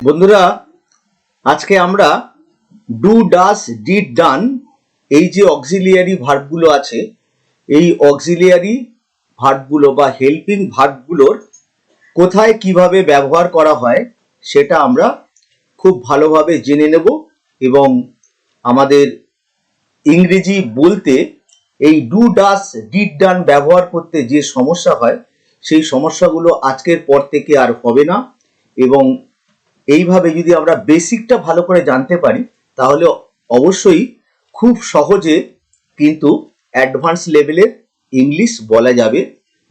বন্ধুরা, আজকে আমরা ডু, ডাস, ডিড, ডান এই যে অক্সিলিয়ারি ভার্বগুলো আছে, এই অক্সিলিয়ারি ভার্বগুলো বা হেল্পিং ভার্বগুলোর কোথায় কিভাবে ব্যবহার করা হয় সেটা আমরা খুব ভালোভাবে জেনে নেব। এবং আমাদের ইংরেজি বলতে এই ডু, ডাস, ডিড, ডান ব্যবহার করতে যে সমস্যা হয় সেই সমস্যাগুলো আজকের পর থেকে আর হবে না। এবং এইভাবে যদি আমরা বেসিকটা ভালো করে জানতে পারি তাহলে অবশ্যই খুব সহজে কিন্তু অ্যাডভান্স লেভেলের ইংলিশ বলা যাবে,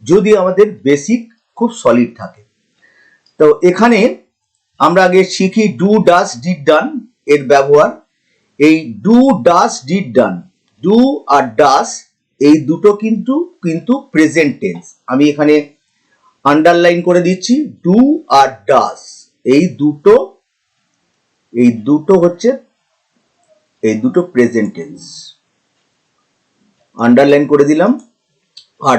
যদি আমাদের বেসিক খুব সলিড থাকে। তো এখানে আমরা আগে শিখি ডু, ডাস, ডিড, ডান এর ব্যবহার। এই do, does, did, done, do আর ডাস এই দুটো কিন্তু প্রেজেন্ট টেন্স। আমি এখানে আন্ডারলাইন করে দিচ্ছি, ডু আর ডাস এই দুটো হচ্ছে প্রেজেন্ট টেন্স, আন্ডারলাইন করে দিলাম। আর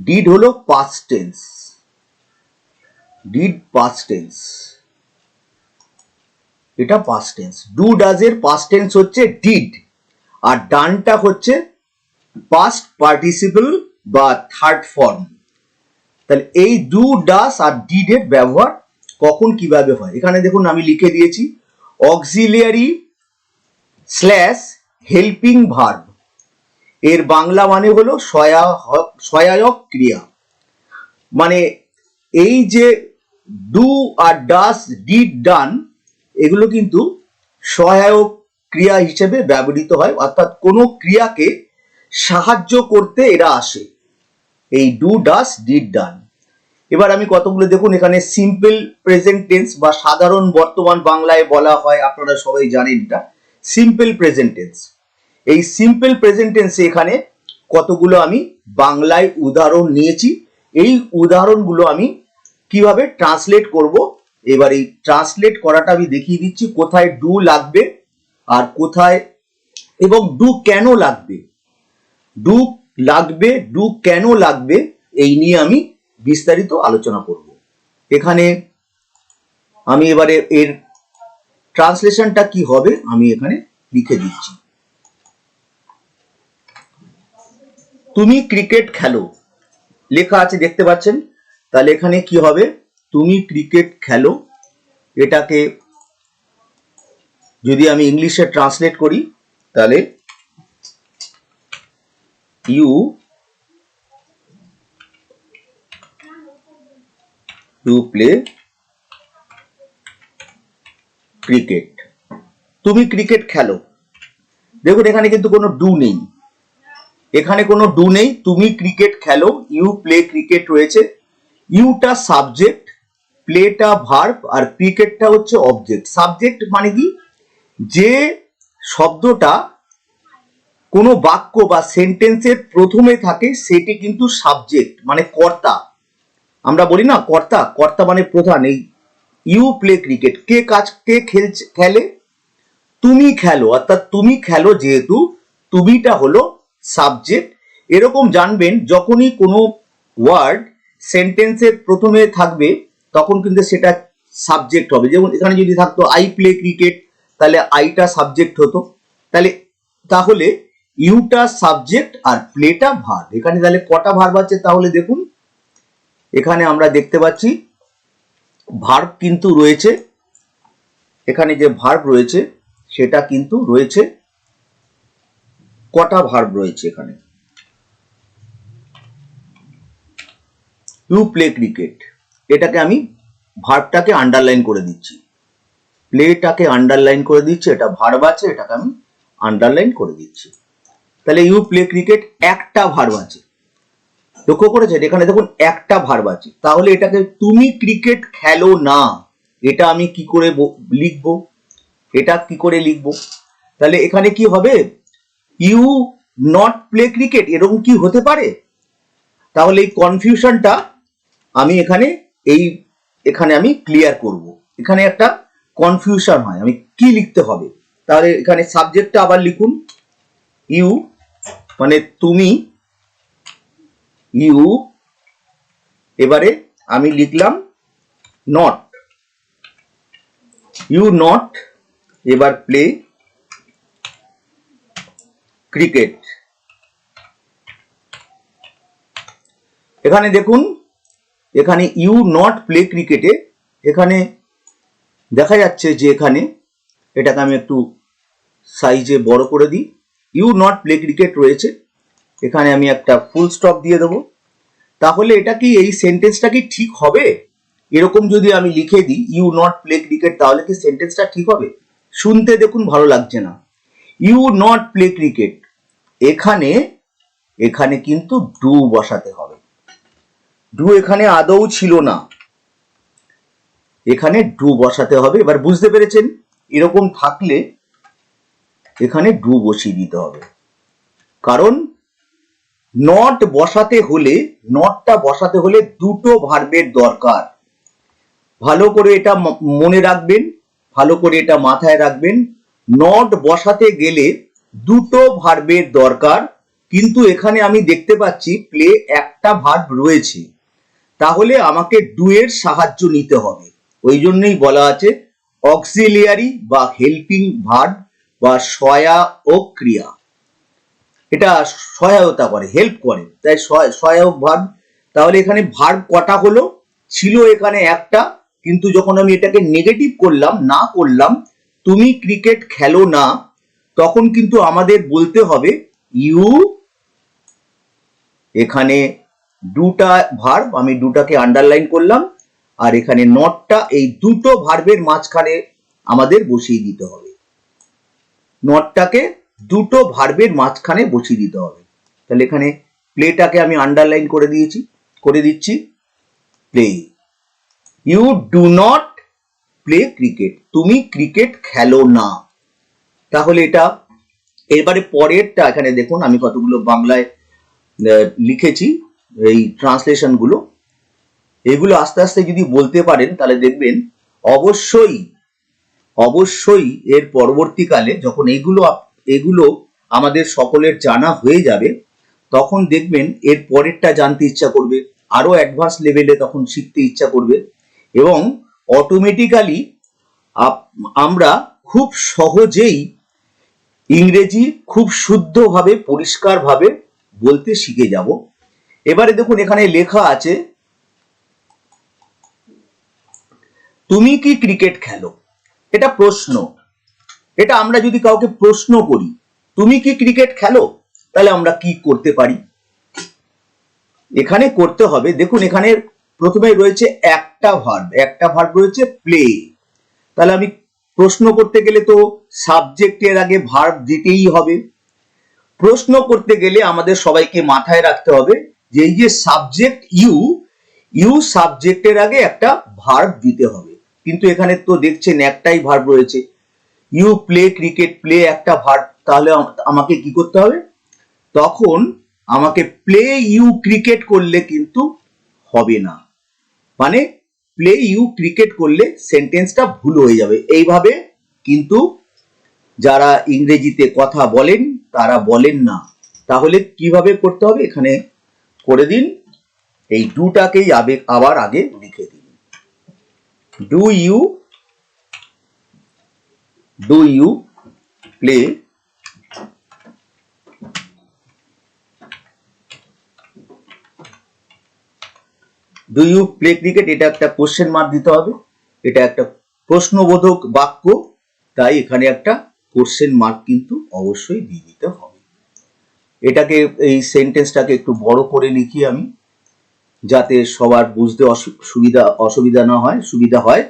ডিড হলো past tense, did past tense, এটা পাস্ট টেন্স। ডু ডাজ এর পাস্ট টেন্স হচ্ছে ডিড, আর ডানটা হচ্ছে পাস্ট পার্টিসিপল বা থার্ড ফর্ম। তাহলে এই ডু, ডাস আর ডিড এর ব্যবহার কখন কিভাবে হয় এখানে দেখুন আমি লিখে দিয়েছি, অক্সিলিয়ারি স্ল্যাশ হেল্পিং ভার্ব। এর বাংলা মানে হলো সহায়ক ক্রিয়া। মানে এই যে ডু আর ডাস, ডিড, ডান এগুলো কিন্তু সহায়ক ক্রিয়া হিসেবে ব্যবহৃত হয়, অর্থাৎ কোনো ক্রিয়াকে সাহায্য করতে এরা আসে, এই ডু, ডাস, ডিড, ডান। এবার আমি কতগুলো দেখুন, এখানে সিম্পল প্রেজেন্ট টেন্স বা সাধারণ বর্তমান বাংলায় বলা হয়, আপনারা সবাই জানেন এটা সিম্পল প্রেজেন্ট টেন্স। এই সিম্পল প্রেজেন্ট টেন্সে এখানে কতগুলো আমি বাংলায় উদাহরণ নিয়েছি। এই উদাহরণগুলো আমি কিভাবে ট্রান্সলেট করব, এবার এই ট্রান্সলেট করাটা আমি দেখিয়ে দিচ্ছি, কোথায় ডু লাগবে আর কোথায়, এবং ডু কেন লাগবে, ডু কেন লাগবে এই নিয়ে আমি বিস্তারিত আলোচনা করব। এখানে আমি এবারে এর ট্রান্সলেশনটা কি হবে আমি এখানে লিখে দিচ্ছি। তুমি ক্রিকেট খেলো লেখা আছে, দেখতে পাচ্ছেন। তাহলে এখানে কি হবে, তুমি ক্রিকেট খেলো, এটাকে যদি আমি ইংলিশে ট্রান্সলেট করি তাহলে ইউ ডু প্লে ক্রিকেট, তুমি ক্রিকেট খেলো। দেখুন এখানে কিন্তু কোনো ডু নেই, তুমি ক্রিকেট খেলো, ইউ প্লে ক্রিকেট রয়েছে। ইউটা সাবজেক্ট, প্লেটা ভার্ব, আর ক্রিকেটটা হচ্ছে অবজেক্ট। সাবজেক্ট মানে কি, যে শব্দটা কোনো বাক্য বা সেন্টেন্সের প্রথমে থাকে সেটি কিন্তু সাবজেক্ট, মানে কর্তা। আমরা বলি না কর্তা মানে প্রধান। এই ইউ প্লে ক্রিকেট, কে খেলে, তুমি খেলো, অর্থাৎ তুমি খেলো, যেহেতু তুমিটা হলো সাবজেক্ট। এরকম জানবেন যখনই কোনো ওয়ার্ড সেন্টেন্সের প্রথমে থাকবে তখন কিন্তু সেটা সাবজেক্ট হবে। যেমন এখানে যদি থাকতো আই প্লে ক্রিকেট, তাহলে আইটা সাবজেক্ট হতো। তাহলে ইউটা সাবজেক্ট আর প্লেটা ভার্ব। এখানে তাহলে কটা ভার্ব আছে তাহলে দেখুন, এখানে আমরা দেখতে পাচ্ছি ভার্ব কিন্তু রয়েছে, এখানে যে ভার্ব রয়েছে সেটা কিন্তু রয়েছে, কটা ভার্ব রয়েছে এখানে। ইউ প্লে ক্রিকেট, এটাকে আমি ভার্বটাকে আন্ডারলাইন করে দিচ্ছি, প্লেটাকে আন্ডারলাইন করে দিচ্ছি, এটা ভার্ব আছে, এটাকে আমি আন্ডারলাইন করে দিচ্ছি। তাহলে ইউ প্লে ক্রিকেট একটা ভার্ব আছে, লক্ষ্য করেছেন এখানে দেখুন একটা ভার্ব আছে। তাহলে এটাকে তুমি ক্রিকেট খেলো না, এটা আমি কি করে লিখবো, তাহলে এখানে কি হবে, ইউ নট প্লে ক্রিকেট, এরকম কি হতে পারে? তাহলে এই কনফিউশনটা আমি এখানে আমি ক্লিয়ার করব। এখানে একটা কনফিউশন হয়, আমি কি লিখতে হবে। তাহলে এখানে সাবজেক্টটা আবার লিখুন, ইউ মানে তুমি, ইউ, এবারে আমি লিখলাম নট, ইউ নট এবার প্লে ক্রিকেট। এখানে দেখুন, এখানে ইউ নট প্লে ক্রিকেটে এখানে দেখা যাচ্ছে যে এখানে এটাকে আমি একটু সাইজে বড় করে দিই। ইউ নট প্লে ক্রিকেট রয়েছে, এখানে আমি একটা ফুল স্টপ দিয়ে দেবো। তাহলে এটা কি, এই সেন্টেন্সটা কি ঠিক হবে? এরকম যদি আমি লিখে দিই ইউ নট প্লে ক্রিকেট, তাহলে কি সেন্টেন্সটা ঠিক হবে? শুনতে দেখুন ভালো লাগছে না। ইউ নট প্লে ক্রিকেট, এখানে এখানে কিন্তু ডু বসাতে হবে। ডু এখানে আদৌ ছিল না, এখানে ডু বসাতে হবে। এবার বুঝতে পেরেছেন? এরকম থাকলে এখানে ডু বসিয়ে দিতে হবে, কারণ নট বসাতে হলে, নটটা বসাতে হলে দুটো ভার্বের দরকার। ভালো করে এটা মনে রাখবেন, ভালো করে এটা মাথায় রাখবেন। নট বসাতে গেলে দুটো ভার্বের দরকার, কিন্তু এখানে আমি দেখতে পাচ্ছি প্লে একটা ভার্ব রয়েছে, তাহলে আমাকে ডু এর সাহায্য নিতে হবে। ওই জন্যই বলা আছে অক্সিলিয়ারি বা হেল্পিং ভার্ব বা সহায়ক ক্রিয়া। এটা সহায়তা করে, হেল্প করে, তাই সহায়ক ভার্ব। তাহলে এখানে ভার্ব কটা হলো? ছিল এখানে একটা, কিন্তু যখন আমি এটাকে নেগেটিভ করলাম, না করলাম তুমি ক্রিকেট খেলো না, তখন কিন্তু আমাদের বলতে হবে ইউ, এখানে দুটা ভার্ব, আমি দুটাকে আন্ডারলাইন করলাম, আর এখানে নটটা এই দুটো ভার্বের মাঝখানে আমাদের বসিয়ে দিতে হবে। নটটাকে দুটো ভার্বের মাঝখানে বসিয়ে দিতে হবে। তাহলে এখানে প্লেটাকে আমি আন্ডারলাইন করে দিচ্ছি। Play, you do not play cricket, তুমি ক্রিকেট খেলো না। তাহলে এটা, এবারে পরেরটা এখানে দেখুন আমি কতগুলো বাংলায় লিখেছি, এই ট্রান্সলেশন গুলো, এগুলো আস্তে আস্তে যদি বলতে পারেন তাহলে দেখবেন অবশ্যই অবশ্যই এর পরবর্তীকালে যখন এগুলো আমাদের সকলের জানা হয়ে যাবে, তখন দেখবেন এর পরেরটা জানতে ইচ্ছা করবে, আরো অ্যাডভান্স লেভেলে তখন শিখতে ইচ্ছা করবে, এবং অটোমেটিক্যালি আমরা খুব সহজেই ইংরেজি খুব শুদ্ধভাবে পরিষ্কারভাবে বলতে শিখে যাব। এবারে দেখুন এখানে লেখা আছে তুমি কি ক্রিকেট খেলো? এটা প্রশ্ন। এটা আমরা যদি কাউকে প্রশ্ন করি তুমি কি ক্রিকেট খেলো, তাহলে আমরা কি করতে পারি? এখানে করতে হবে, দেখুন এখানে প্রথমে রয়েছে একটা ভার্ব রয়েছে প্লে। তাহলে আমি প্রশ্ন করতে গেলে তো সাবজেক্টের আগে ভার্ব দিতেই হবে। প্রশ্ন করতে গেলে আমাদের সবাইকে মাথায় রাখতে হবে যে এই যে সাবজেক্ট ইউ সাবজেক্টের আগে একটা ভার্ব দিতে হবে, কিন্তু এখানে তো দেখছেন একটাই ভার্ব রয়েছে, ইউ প্লে ক্রিকেট, প্লে একটা ভার্ব। তাহলে আমাকে কি করতে হবে? তখন আমাকে প্লে ইউ ক্রিকেট করলে কিন্তু হবে না, মানে প্লে ইউ ক্রিকেট করলে সেন্টেন্সটা ভুল হয়ে যাবে। এইভাবে কিন্তু যারা ইংরেজিতে কথা বলেন তারা বলেন না। তাহলে কিভাবে করতে হবে? এখানে করে দিন, এই ডুটাকেই আবার আগে লিখে দিন। Do you play do you play cricket, এটা একটা কোশ্চেন মার্ক দিতে হবে, এটা একটা প্রশ্নবোধক বাক্য, তাই এখানে একটা কোশ্চেন মার্ক কিন্তু অবশ্যই দিয়ে দিতে হবে। এটাকে, এই সেন্টেন্সটাকে একটু বড় করে লিখি আমি, যাতে সবার বুঝতে অসুবিধা না হয়, সুবিধা হয়।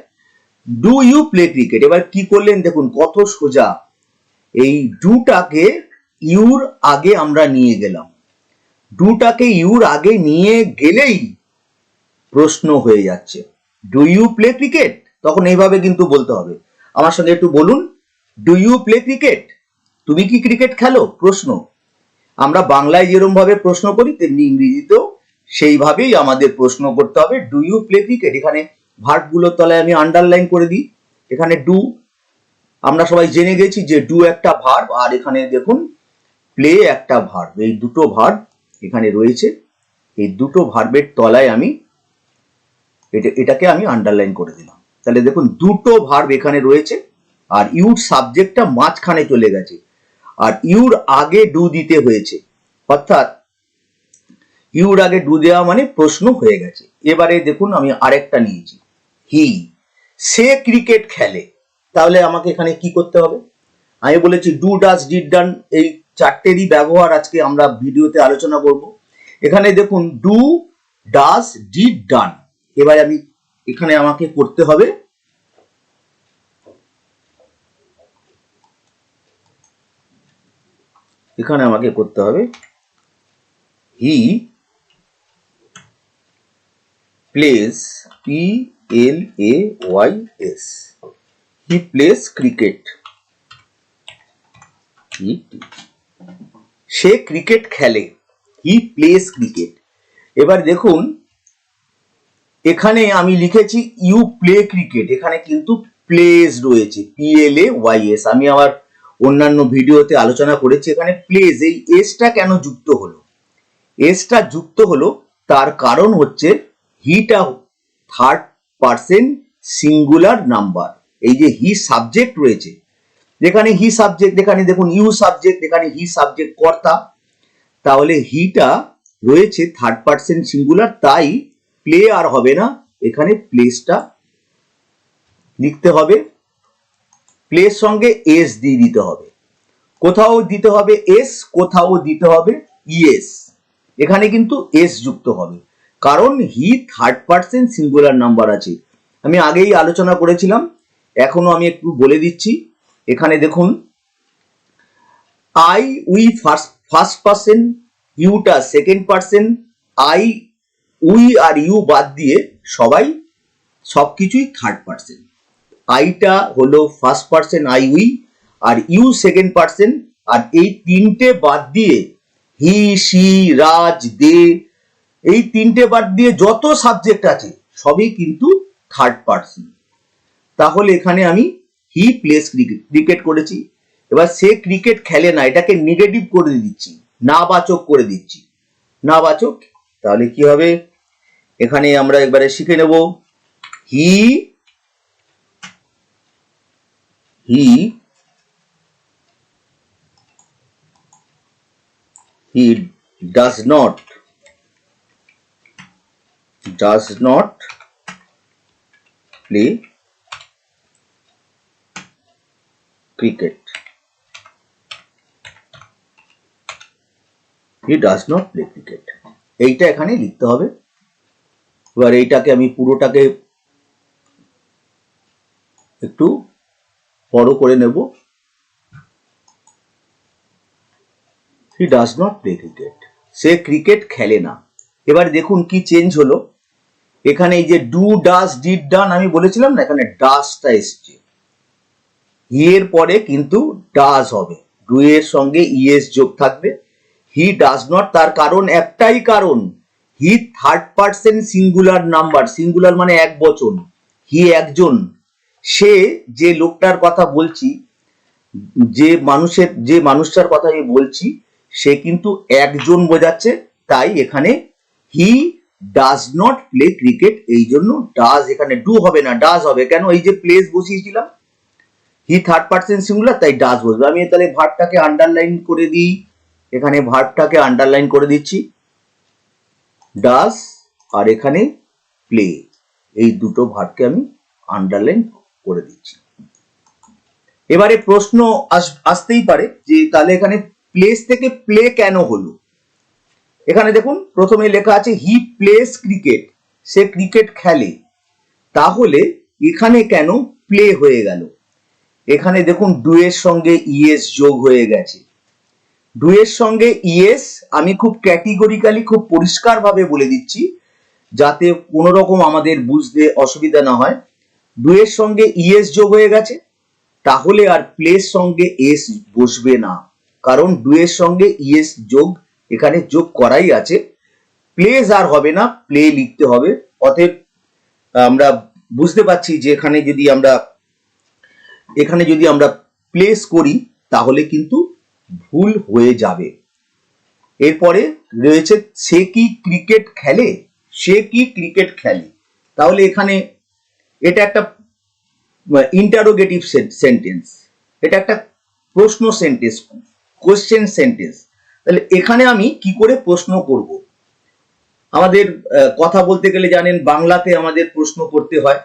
ডু ইউ প্লে ক্রিকেট, এবার কি করলেন দেখুন কত সোজা। এই ডুটাকে ইউর আগে আমরা নিয়ে গেলাম, ডুটাকে ইউর আগে নিয়ে গেলেই প্রশ্ন হয়ে যাচ্ছে। ডু ইউ প্লে ক্রিকেট, তখন এইভাবে কিন্তু বলতে হবে। আমার সঙ্গে একটু বলুন, ডু ইউ প্লে ক্রিকেট, তুমি কি ক্রিকেট খেলো? প্রশ্ন। আমরা বাংলায় যেরকম ভাবে প্রশ্ন করি তেমনি ইংরেজিতেও সেইভাবেই আমাদের প্রশ্ন করতে হবে। ডু ইউ প্লে ক্রিকেট, এখানে ভার্বগুলোর তলায় আমি আন্ডারলাইন করে দিই। এখানে ডু, আমরা সবাই জেনে গেছি যে ডু একটা ভার্ব, আর এখানে দেখুন প্লে একটা ভার্ব। এই দুটো ভার্ব এখানে রয়েছে, এই দুটো ভার্বের তলায় আমি এটাকে আমি আন্ডারলাইন করে দিলাম। তাহলে দেখুন দুটো ভার্ব এখানে রয়েছে, আর ইউর সাবজেক্টটা মাঝখানে চলে গেছে, আর ইউর আগে ডু দিতে হয়েছে, অর্থাৎ ইউর আগে ডু দেওয়া মানে প্রশ্ন হয়ে গেছে। এবারে দেখুন আমি আরেকটা নিয়েছি, হি, সে ক্রিকেট খেলে। তাহলে আমাকে এখানে কি করতে হবে? আমি বলেছি ডু, ডাজ, ডিড, ডান, এই চারটেরই ব্যবহার আজকে আমরা ভিডিওতে আলোচনা করব। এখানে দেখুন ডু, ডাজ, ডিড, ডান। এবার আমি এখানে আমাকে করতে হবে he plays, PLAYS, he plays cricket, সে ক্রিকেট খেলে, হি প্লেস ক্রিকেট। এবার দেখুন এখানে আমি লিখেছি ইউ প্লে ক্রিকেট, এখানে কিন্তু প্লেস রয়েছে, PLAYS। আমি আবার অন্যান্য ভিডিওতে আলোচনা করেছি এখানে প্লেস, এই এসটা কেন যুক্ত হলো? এসটা যুক্ত হলো তার কারণ হচ্ছে হিটা থার্ড পার্সন সিঙ্গুলার নাম্বার। এই যে হি সাবজেক্ট রয়েছে, যেখানে হি সাবজেক্ট, এখানে দেখুন ইউ সাবজেক্ট, এখানে হি সাবজেক্ট কর্তা, তাহলে হিটা রয়েছে থার্ড পার্সন সিঙ্গুলার, তাই প্লে আর হবে না, এখানে প্লেসটা লিখতে হবে, প্লেস সঙ্গে এস দিয়ে দিতে হবে, কোথাও দিতে হবে এস, কোথাও দিতে হবে ইএস, এখানে কিন্তু এস যুক্ত হবে, কারণ he third person singular number আছে। আমি আগেই আলোচনা করেছিলাম, এখনো আমি একটু বলে দিচ্ছি। এখানে দেখুন আই, উই ফার্স্ট পার্সন, ইউটা সেকেন্ড পার্সন, আই, উই আর ইউ বাদ দিয়ে সবকিছুই থার্ড পার্সন। আইটা হলো ফার্স্ট পার্সন আই, উই, আর ইউ সেকেন্ড পার্সন, আর এই তিনটে বাদ দিয়ে হি, সি, রাজ, দে, এই তিনটে বাদ দিয়ে যত সাবজেক্ট আছে সবই কিন্তু থার্ড পার্সন। তাহলে এখানে আমি হি প্লেস ক্রিকেট করেছি। এবার সে ক্রিকেট খেলে না, এটাকে নেগেটিভ করে দিচ্ছি, নাবাচক করে দিচ্ছি, নাবাচক। তাহলে কি হবে? এখানে আমরা একবারে শিখে নেব, হি does not play cricket. He does not play cricket. এইটা এখানে লিখতে হবে। এবার এইটাকে আমি পুরোটাকে একটু বড় করে নেব, হি ডাজ নট প্লে ক্রিকেট, সে ক্রিকেট খেলে না। এবার দেখুন কি চেঞ্জ হলো, এখানে এই যে ডু, ডাজ, ডিড, ডান আমি বলেছিলাম না, এখানে ডাজটা এসছে, হি এর পরে কিন্তু ডাজ হবে, ডু এর সঙ্গে ইএস যোগ থাকবে। হি ডাজ নট, তার কারণ একটাই কারণ, he third person singular number, singular মানে এক বচন, হি একজন, সে যে লোকটার কথা বলছি, যে মানুষটার কথা আমি বলছি সে কিন্তু একজন বোঝাচ্ছে, তাই এখানে হি ডাজ নট প্লে ক্রিকেট, এই জন্য ডাজ এখানে ডু হবে না, ডাজ হবে। কেন? এই যে প্লেস বসিয়েছিলাম, হি থার্ড পার্সন সিঙ্গুলার, তাই ডাজ বসবে। আমি তাহলে ভার্বটাকে আন্ডারলাইন করে দিই, এখানে ভার্বটাকে আন্ডারলাইন করে দিচ্ছি, ডাজ আর এখানে প্লে, এই দুটো ভার্বকে আমি আন্ডারলাইন করে দিচ্ছি। এবারে প্রশ্ন আসতেই পারে যে তাহলে এখানে প্লেস থেকে প্লে কেন হলো? এখানে দেখুন প্রথমে লেখা আছে হি প্লেস ক্রিকেট, সে ক্রিকেট খেলে, তাহলে এখানে কেন প্লে হয়ে গেল? এখানে দেখুন ডু এর সঙ্গে ইএস যোগ হয়ে গেছে, ডু এর সঙ্গে ইএস আমি খুব ক্যাটেগরিক্যালি খুব পরিষ্কার ভাবে বলে দিচ্ছি যাতে কোনো রকম আমাদের বুঝতে অসুবিধা না হয়। ডু এর সঙ্গে ইএস যোগ হয়ে গেছে, তাহলে আর প্লেস সঙ্গে এস বসবে না, কারণ ডু এর সঙ্গে ইএস যোগ এখানে যোগ করাই আছে, প্লেস আর হবে না, প্লে লিখতে হবে। অতএব আমরা বুঝতে পারছি যে এখানে যদি আমরা প্লেস করি তাহলে কিন্তু ভুল হয়ে যাবে। এরপরে রয়েছে সে কি ক্রিকেট খেলে, সে কি ক্রিকেট খেলে, তাহলে এখানে এটা একটা ইন্টারোগেটিভ সেন্টেন্স, এটা একটা প্রশ্ন সেন্টেন্স, কোশ্চেন সেন্টেন্স। তাহলে এখানে আমি কি করে প্রশ্ন করব? আমাদের কথা বলতে গেলে জানেন বাংলাতে আমাদের প্রশ্ন করতে হয়,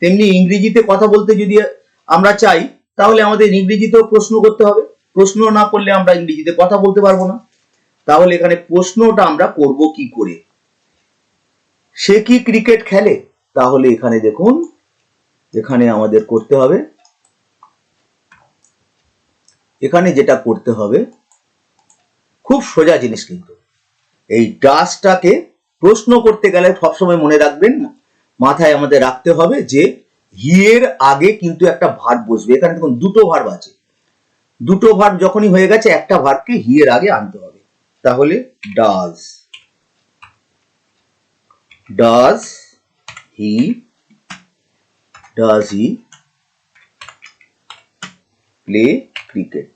তেমনি ইংরেজিতে কথা বলতে যদি আমরা চাই তাহলে আমাদের ইংরেজিতেও প্রশ্ন করতে হবে। প্রশ্ন না করলে আমরা ইংরেজিতে কথা বলতে পারবো না। তাহলে এখানে প্রশ্নটা আমরা করব কি করে? সে কি ক্রিকেট খেলে? তাহলে এখানে দেখুন, এখানে আমাদের করতে হবে, এখানে যেটা করতে হবে খুব সোজা জিনিস, কিন্তু এই ডাসটাকে প্রশ্ন করতে গেলে সবসময় মনে রাখবেন, মাথায় আমাদের রাখতে হবে যে হি এর আগে কিন্তু একটা ভার্ব বসবে। এখানে দেখুন দুটো ভার্ব আছে, দুটো ভার্ব যখনই হয়ে গেছে একটা ভার্বকে হি এর আগে আনতে হবে। তাহলে does, does he, does he play cricket?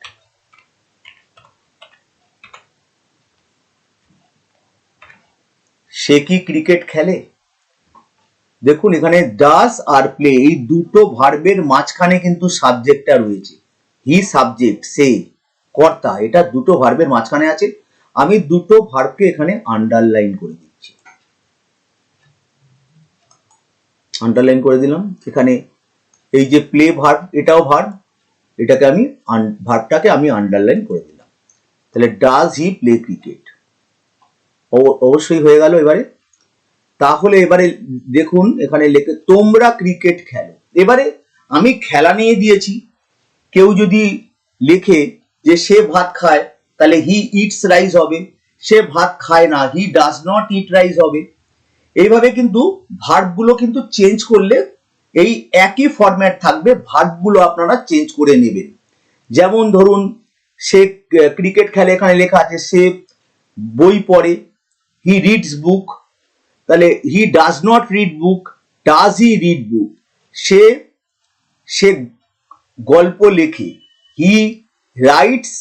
সে কি ক্রিকেট খেলে? দেখুন এখানে ডাস আর প্লে এই দুটো ভার্বের মাঝখানে কিন্তু সাবজেক্টটা রয়েছে, হি সাবজেক্ট, সে কর্তা, এটা দুটো ভার্বের মাঝখানে আছে। আমি দুটো ভার্বকে এখানে আন্ডারলাইন করে দিচ্ছি, আন্ডারলাইন করে দিলাম। এখানে এই যে প্লে ভার্ব, এটাও ভার্ব, এটাকে আমি ভার্বটাকে আমি আন্ডারলাইন করে দিলাম। তাহলে ডাজ হি প্লে ক্রিকেট অবশ্যই হয়ে গেল। এবারে তাহলে এবারে দেখুন এখানে লেখে তোমরা ক্রিকেট খেলো। এবারে আমি খেলা নিয়ে দিয়েছি, কেউ যদি লেখে যে সে ভাত খায় তাহলে হি ইটস রাইস হবে, সে ভাত খায় না হি ডাজ নট ইট রাইস হবে। এইভাবে কিন্তু ভার্বগুলো কিন্তু চেঞ্জ করলে এই একই ফরম্যাট থাকবে, ভার্বগুলো আপনারা চেঞ্জ করে নেবেন। যেমন ধরুন সে ক্রিকেট খেলে, এখানে লেখা আছে সে বই পড়ে, হি রিডস বুক, তাহলে he does not read book, does he read book? সে সে গল্প লেখে, he writes,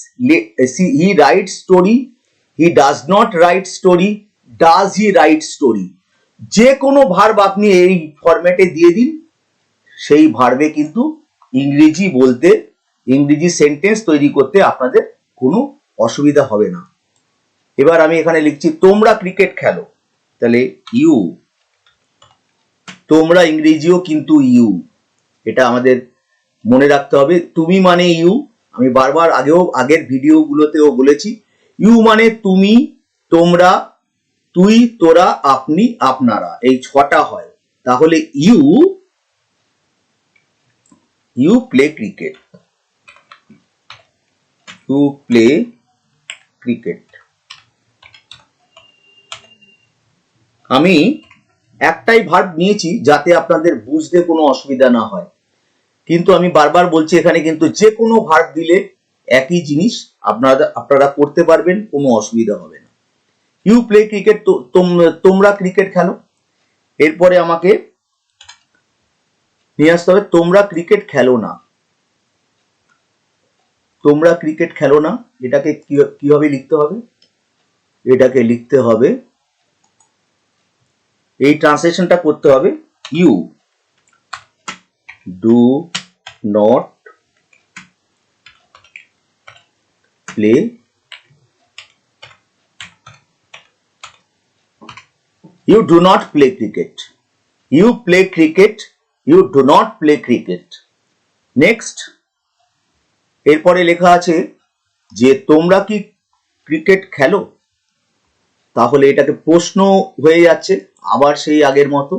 he write story, he does not write story, does he write story? যে কোনো ভার্ব আপনি এই ফরম্যাটে দিয়ে দিন, সেই ভার্বে কিন্তু ইংরেজি বলতে, ইংরেজি সেন্টেন্স তৈরি করতে আপনাদের কোনো অসুবিধা হবে না। এবার আমি এখানে লিখছি তোমরা ক্রিকেট খেলো, তাহলে ইউ, তোমরা ইংরেজিও কিন্তু ইউ, এটা আমাদের মনে রাখতে হবে। তুমি মানে ইউ, আমি বারবার আগের ভিডিওগুলোতেও বলেছি, ইউ মানে তুমি, তোমরা, তুই, তোরা, আপনি, আপনারা, এই ছটা হয়। তাহলে you, you play cricket, you play cricket. আমি একটাই ভার্ব নিয়েছি যাতে আপনাদের বুঝতে কোনো অসুবিধা না হয়, কিন্তু আমি বারবার বলছি এখানে কিন্তু যে কোনো ভার্ব দিলে একই জিনিস আপনারা করতে পারবেন, কোনো অসুবিধা হবে না। ইউ প্লে ক্রিকেট, তোমরা ক্রিকেট খেলো। এরপরে আমাকে নিয়ে আসতে হবে তোমরা ক্রিকেট খেলো না, তোমরা ক্রিকেট খেলো না, এটাকে কিভাবে লিখতে হবে? এটাকে লিখতে হবে, এই ট্রান্সলেশনটা করতে হবে, you do not play you do not play cricket, you play cricket, you do not play cricket. Next, এরপরে লেখা আছে যে তোমরা কি ক্রিকেট খেলো? তাহলে এটাকে প্রশ্ন হয়ে যাচ্ছে, আবার সেই আগের মতো।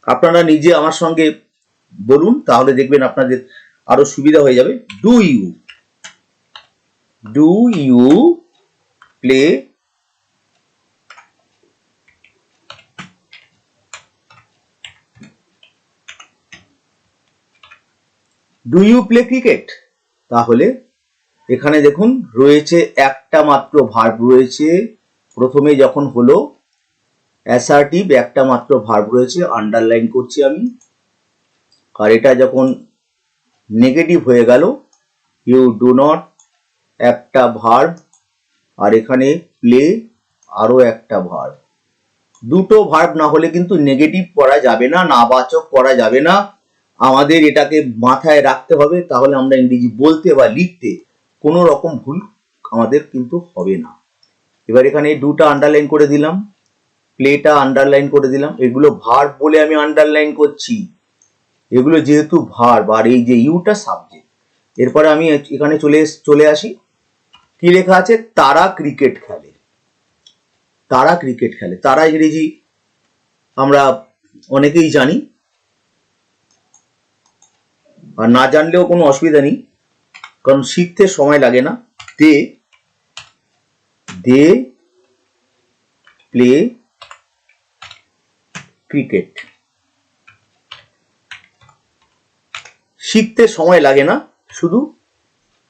আপনারা নিজে আমার সঙ্গে বলুন, তাহলে দেখবেন আপনাদের আরো সুবিধা হয়ে যাবে। Do you play do you play cricket? তাহলে এখানে দেখুন রয়েছে একটা মাত্র ভার্ব রয়েছে, প্রথমে যখন হলো অ্যাসার্টিভ একটা মাত্র ভার্ব রয়েছে, আন্ডারলাইন করছি আমি। আর এটা যখন নেগেটিভ হয়ে গেল, ইউ ডু নট একটা ভার্ব, আর এখানে প্লে আরো একটা ভার্ব। দুটো ভার্ব না হলে কিন্তু নেগেটিভ করা যাবে না, নাবাচক করা যাবে না, আমাদের এটাকে মাথায় রাখতে হবে, তাহলে আমরা ইংরেজি বলতে বা লিখতে কোনো রকম ভুল আমাদের কিন্তু হবে না। এবার এখানে ডুটা আন্ডারলাইন করে দিলাম, প্লেটা আন্ডারলাইন করে দিলাম। এগুলো ভার্ব বলে আমি আন্ডারলাইন করছি, এগুলো যেহেতু ভার্ব, আর এই যে ইউটা সাবজেক্ট। এরপরে আমি এখানে চলে আসি, কি লেখা আছে? তারা ক্রিকেট খেলে। তারা ক্রিকেট খেলে, তারা ইংরেজি আমরা অনেকেই জানি, আর না জানলেও কোনো অসুবিধা নেই, কারণ শিখতে সময় লাগে না। দে প্লে ক্রিকেট, শিখতে সময় লাগে না শুধু,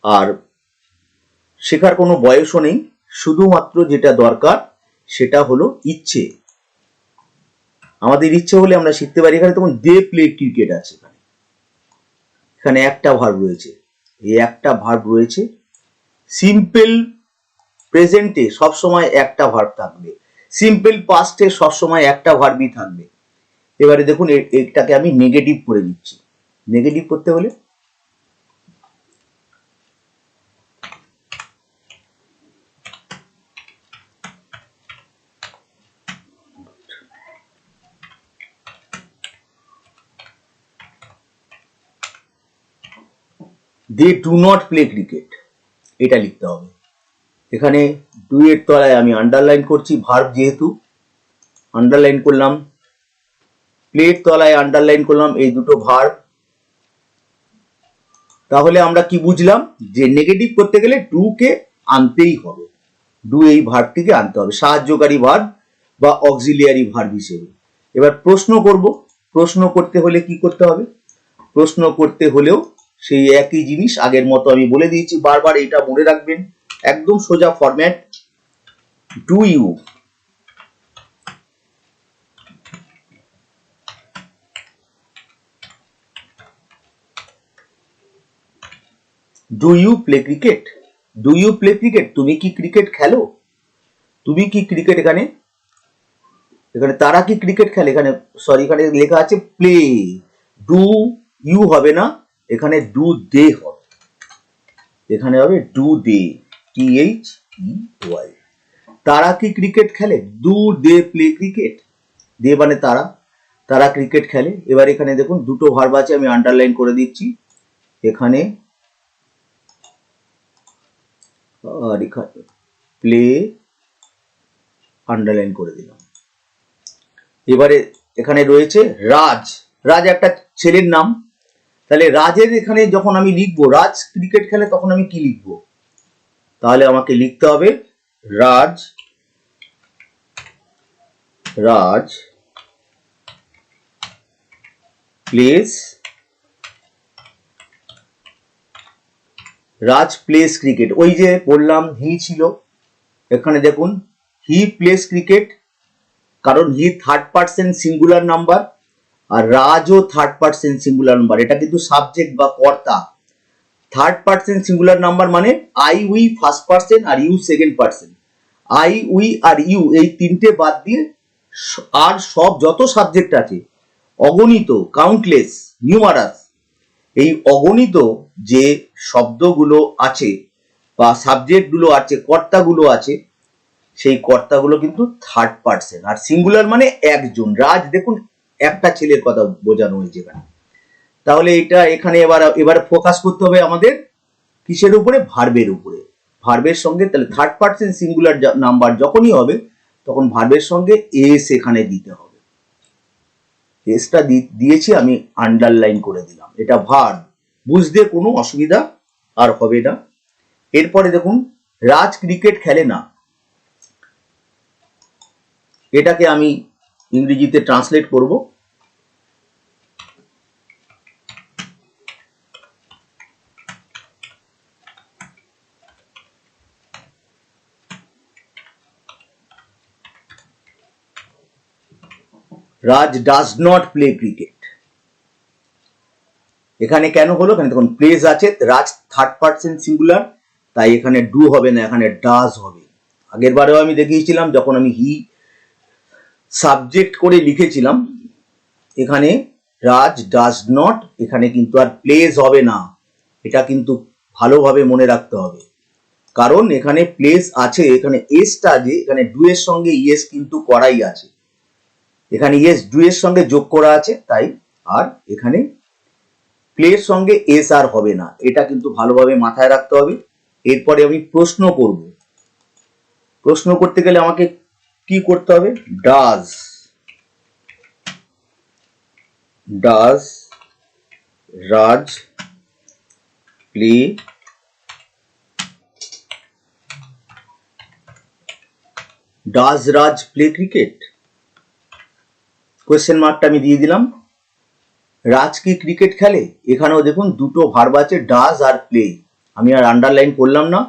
আর শেখার কোনো বয়সও নেই। শুধুমাত্র যেটা দরকার সেটা হলো ইচ্ছে। আমাদের ইচ্ছে হলে আমরা শিখতে পারি। এখানে তখন দে প্লে ক্রিকেট আছে, এখানে একটা ভার্ব রয়েছে, এই একটা ভার্ব রয়েছে। সিম্পল প্রেজেন্টে সবসময় একটা ভার্ব থাকবে, সিম্পল পাস্টে সবসময় একটা ভার্বই থাকবে। এবারে দেখুন এটাকে আমি নেগেটিভ করে দিচ্ছি। নেগেটিভ করতে হলে they do not play cricket, এটা লিখতে হবে। এখানে ডু এর তলায় আমি আন্ডারলাইন করছি, ভার্ব যেহেতু আন্ডারলাইন করলাম, প্লের তলায় আন্ডারলাইন করলাম, এই দুটো ভার্ব। তাহলে আমরা কি বুঝলাম? যে নেগেটিভ করতে গেলে ডু কে আনতেই হবে, ডু এই ভার্বটিকে আনতে হবে সাহায্যকারী ভার্ব বা অক্সিলিয়ারি ভার্ব হিসেবে। এবার প্রশ্ন করব, প্রশ্ন করতে হলে কি করতে হবে? প্রশ্ন করতে হলেও সেই একই জিনিস, আগের মতো আমি বলে দিয়েছি, বারবার এটা মনে রাখবেন, একদম সোজা format. Do you do you play cricket, do you play cricket, তুমি কি ক্রিকেট খেলো? তুমি কি ক্রিকেট, এখানে এখানে তারা কি ক্রিকেট খেলে, এখানে সরি এখানে লেখা আছে প্লে, ডু ইউ হবে না, এখানে ডু দে হবে, এখানে হবে ডু দে, THEY। তারা কি ক্রিকেট খেলে? ডু দে প্লে ক্রিকেট, দে মানে তারা, তারা ক্রিকেট খেলে। এবার এখানে দেখুন দুটো ভার্ব আছে, আমি আন্ডারলাইন করে দিচ্ছি এখানে, আর এখানে প্লে আন্ডারলাইন করে দিলাম। এবারে এখানে রয়েছে রাজ, রাজ একটা ছেলের নাম, তাহলে রাজের এখানে যখন আমি লিখবো রাজ ক্রিকেট খেলে, তখন আমি কি লিখবো? তাহলে আমাকে লিখতে হবে রাজ, রাজ প্লেস, রাজ প্লেস ক্রিকেট। ওই যে বললাম হি ছিল, এখানে দেখুন হি প্লেস ক্রিকেট, কারণ he third person singular number, আর রাজও থার্ড পার্সন সিঙ্গুলার নাম্বার, এটা কিন্তু সাবজেক্ট বা কর্তা। থার্ড পার্সন সিঙ্গুলার নাম্বার মানে আই উই ফার্স্ট পার্সন আর you second person. I we আর ইউ এই তিনটে বাদ দিয়ে আর সব যত সাবজেক্ট আছে, অগণিত, কাউন্টলেস, নিউমারাস, এই অগণিত যে শব্দগুলো আছে বা সাবজেক্টগুলো আছে, কর্তাগুলো আছে, সেই কর্তাগুলো কিন্তু থার্ড পার্সন, আর সিঙ্গুলার মানে একজন। রাজ দেখুন একটা ছেলের কথা বোঝানো হয়েছে এখানে। তাহলে এটা এখানে এবার ফোকাস করতে হবে আমাদের কিসের উপরে? ভার্বের উপরে। ভার্বের সঙ্গে তাহলে থার্ড পার্সন সিঙ্গুলার নাম্বার যখনই হবে, তখন ভার্বের সঙ্গে এস এখানে দিতে হবে। এসটা দিয়েছি, আমি আন্ডারলাইন করে দিলাম, এটা ভার্ব, বুঝতে কোনো অসুবিধা আর হবে না। এরপরে দেখুন রাজ ক্রিকেট খেলে না, এটাকে আমি ইংরেজিতে ট্রান্সলেট করব। রাজ ডাজ নট প্লে ক্রিকেট। এখানে কেন হলো? এখানে তখন প্লেস আছে, রাজ থার্ড পার্সন সিঙ্গুলার, তাই এখানে ডু হবে না, এখানে ডাজ হবে। আগের বারেও আমি দেখিয়েছিলাম, যখন আমি হি সাবজেক্ট করে লিখেছিলাম, এখানে রাজ ডাজ নট, এখানে কিন্তু আর প্লেজ হবে না, এটা কিন্তু ভালোভাবে মনে রাখতে হবে, কারণ এখানে প্লেস আছে, এখানে এসটা যে এখানে ডু এর সঙ্গে ইয়েস কিন্তু করাই আছে, এখানে ইয়েস ডু এর সঙ্গে যোগ করা আছে, তাই আর এখানে প্লের সঙ্গে এস আর হবে না, এটা কিন্তু ভালোভাবে মাথায় রাখতে হবে। এরপরে আমি প্রশ্ন করব, প্রশ্ন করতে গেলে আমাকে কি করতে হবে, does does Raj play does Raj play cricket, question মার্কটা আমি দিয়ে দিলাম। রাজ কি ক্রিকেট খেলে, এখানেও দেখুন দুটো ভার্ব আছে ডাজ আর প্লে, আমি আর আন্ডারলাইন করলাম না।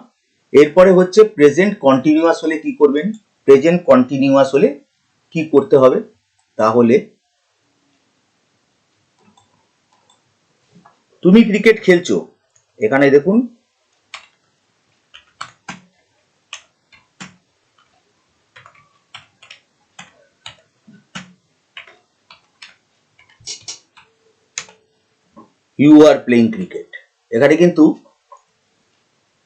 এরপরে হচ্ছে প্রেজেন্ট কন্টিনিউয়াস হলে কি করবেন, প্রেজেন্ট কন্টিনিউয়াস হলে কি করতে হবে, তাহলে তুমি ক্রিকেট খেলছো, এখানে দেখুন ইউ আর প্লেইং ক্রিকেট, এখানে কিন্তু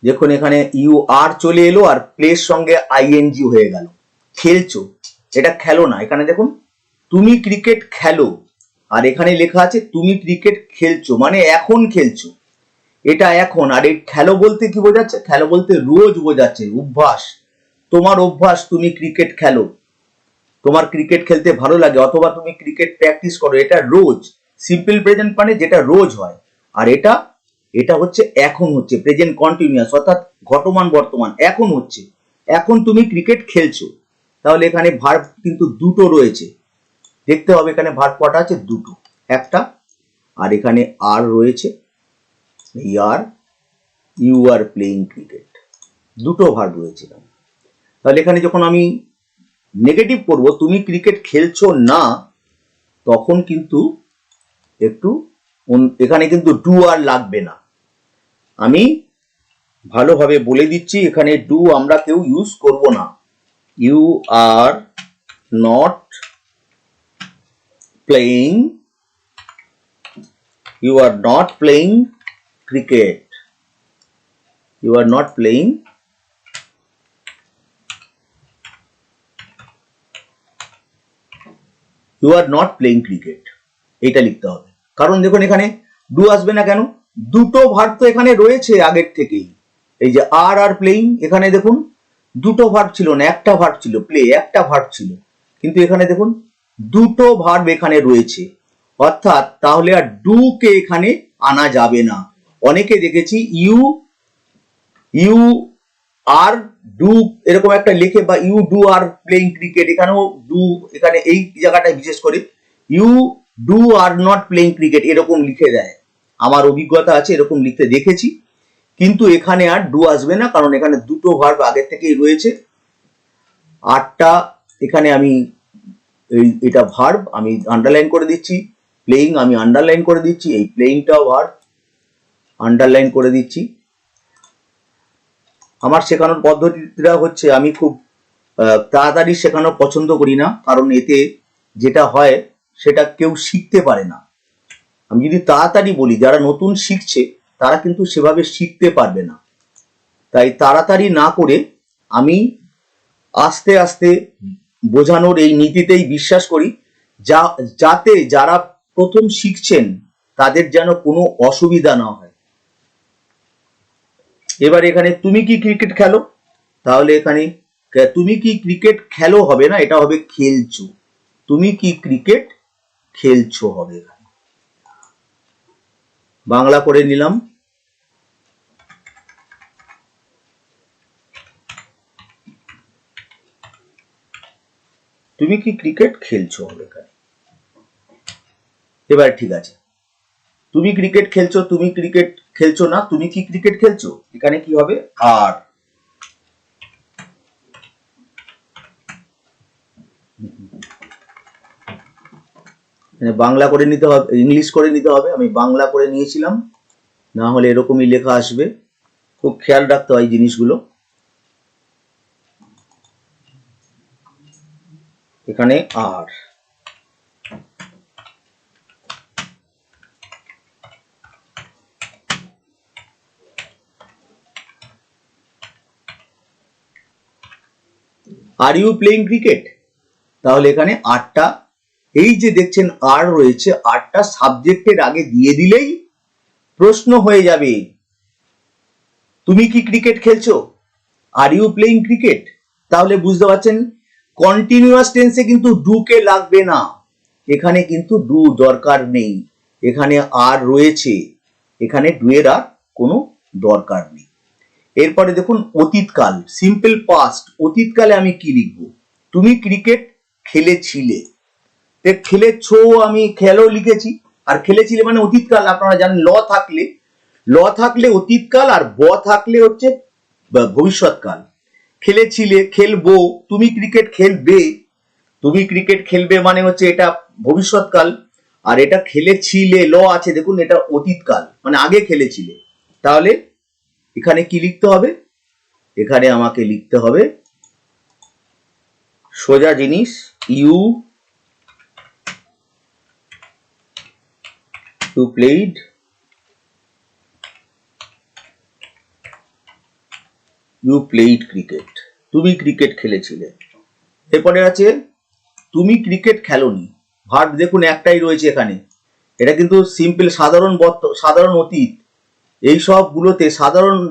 দেখুন এখানে ইউ আর চলে এলো আর প্লের সঙ্গে আইএনজি হয়ে গেল, খেলছো, এটা খেলো না, এখানে দেখুন তুমি ক্রিকেট খেলো, আর এখানে লেখা আছে তুমি ক্রিকেট খেলছো, মানে এখন খেলছো, এটা এখন, আর এই খেলো বলতে কি বোঝাচ্ছে, খেলো বলতে রোজ বোঝাচ্ছে, অভ্যাস, তোমার অভ্যাস তুমি ক্রিকেট খেলো, তোমার ক্রিকেট খেলতে ভালো লাগে, অথবা তুমি ক্রিকেট প্র্যাকটিস করো, এটা রোজ, সিম্পল প্রেজেন্ট মানে যেটা রোজ হয়, আর এটা এটা হচ্ছে এখন হচ্ছে প্রেজেন্ট কন্টিনিউয়াস, অর্থাৎ ঘটমান বর্তমান, এখন হচ্ছে, এখন তুমি ক্রিকেট খেলছো, তাহলে এখানে ভার্ব কিন্তু দুটো রয়েছে, দেখতে হবে এখানে ভার্ব কটা আছে, দুটো, একটা আর এখানে আর রয়েছে, আর ইউ আর প্লেইং ক্রিকেট, দুটো ভার্ব রয়েছে, তাহলে এখানে যখন আমি নেগেটিভ করব তুমি ক্রিকেট খেলছো না, তখন কিন্তু একটু এখানে কিন্তু ডু আর লাগবে না, আমি ভালোভাবে বলে দিচ্ছি, এখানে ডু আমরা কেউ ইউজ করব না, you are not playing, you are not playing cricket, you are not playing you are not playing cricket, এইটা লিখতে হবে, কারণ দেখুন এখানে ডু আসবে না কেন, দুটো ভার্ব তো এখানে রয়েছে আগের থেকেই, এই যে আর আর প্লেইং, এখানে দেখুন দুটো ভার্ব ছিল না, একটা ভার্ব ছিল, প্লে একটা ভার্ব ছিল, কিন্তু এখানে দেখুন দুটো ভার্ব এখানে রয়েছে, অর্থাৎ তাহলে আর ডু কে এখানে আনা যাবে না, অনেকে দেখেছি ইউ ইউ আর ডু এরকম একটা লিখে, বা you do are playing cricket, এখানেও ডু, এখানে এই জায়গাটায় বিশেষ করে you do are not playing cricket এরকম লিখে দেয়, আমার অভিজ্ঞতা আছে, এরকম লিখতে দেখেছি, কিন্তু এখানে আর ডু আসবে না, কারণ এখানে দুটো ভার্ব আগের থেকেই রয়েছে, আটটা এখানে আমি এটা ভার্ব আমি আন্ডারলাইন করে দিচ্ছি, প্লেইং আমি আন্ডারলাইন করে দিচ্ছি, এই প্লেইংটাও ভার্ব আন্ডারলাইন করে দিচ্ছি। আমার শেখানোর পদ্ধতিটা হচ্ছে আমি খুব তাড়াতাড়ি শেখানো পছন্দ করি না, কারণ এতে যেটা হয় সেটা কেউ শিখতে পারে না, আমি যদি তাড়াতাড়ি বলি যারা নতুন শিখছে তারা কিন্তু সেভাবে শিখতে পারবে না, তাই তাড়াতাড়ি না করে আমি আস্তে আস্তে বোঝানোর এই নীতিতেই বিশ্বাস করি, যাতে যারা প্রথম শিখছেন তাদের যেন কোনো অসুবিধা না হয়। এবার এখানে তুমি কি ক্রিকেট খেলো, তাহলে এখানে তুমি কি ক্রিকেট খেলো হবে না, এটা হবে খেলছো, তুমি কি ক্রিকেট খেলছো হবে, বাংলা করে নিলাম, তুমি কি ক্রিকেট খেলছো হবে এখানে। এবার ঠিক আছে, তুমি ক্রিকেট খেলছো, তুমি ক্রিকেট খেলছো না, তুমি কি ক্রিকেট খেলছো, এখানে কি হবে আর, বাংলা করে নিতে হবে, ইংলিশ করে নিতে হবে, আমি বাংলা করে নিয়েছিলাম, না হলে এরকমই লেখা আসবে, খুব খেয়াল রাখতে হয় জিনিসগুলো, এখানে আর, আর ইউ প্লেইং ক্রিকেট? তাহলে এখানে আরটা, এই যে দেখছেন আর রয়েছে, আরটা সাবজেক্টের আগে দিয়ে দিলেই প্রশ্ন হয়ে যাবে, তুমি কি ক্রিকেট খেলছো? Are you playing cricket? তাহলে বুঝতে পারছেন কন্টিনিউয়াস টেন্সে কিন্তু ডু কে লাগবে না, এখানে কিন্তু ডু দরকার নেই, এখানে আর রয়েছে, এখানে ডু এর আর কোনো দরকার নেই। এরপরে দেখুন অতীতকাল, সিম্পল পাস্ট। অতীতকালে আমি কি লিখবো? তুমি ক্রিকেট খেলেছিলে, খেলেছো আমি খেলো লিখেছি, আর খেলেছিলে মানে অতীতকাল, আপনারা জানেন ল থাকলে অতীতকাল, আর ব থাকলে হচ্ছে ভবিষ্যৎকাল। খেলেছিলে, খেলবো, তুমি ক্রিকেট খেলবে, তুমি ক্রিকেট খেলবে মানে হচ্ছে এটা ভবিষ্যৎকাল, আর এটা খেলেছিলে ল আছে দেখুন, এটা অতীতকাল মানে আগে খেলেছিলে। তাহলে এখানে কি লিখতে হবে? এখানে আমাকে লিখতে হবে সোজা জিনিস, ইউ প্লেইড ক্রিকেট, তুমি ক্রিকেট খেলেছিলে। এরপরে আছে তুমি ক্রিকেট খেলোনি, ভার্ব দেখুন একটাই রয়েছে এখানে, এটা কিন্তু সিম্পল সাধারণ অতীত, এই সবগুলোতে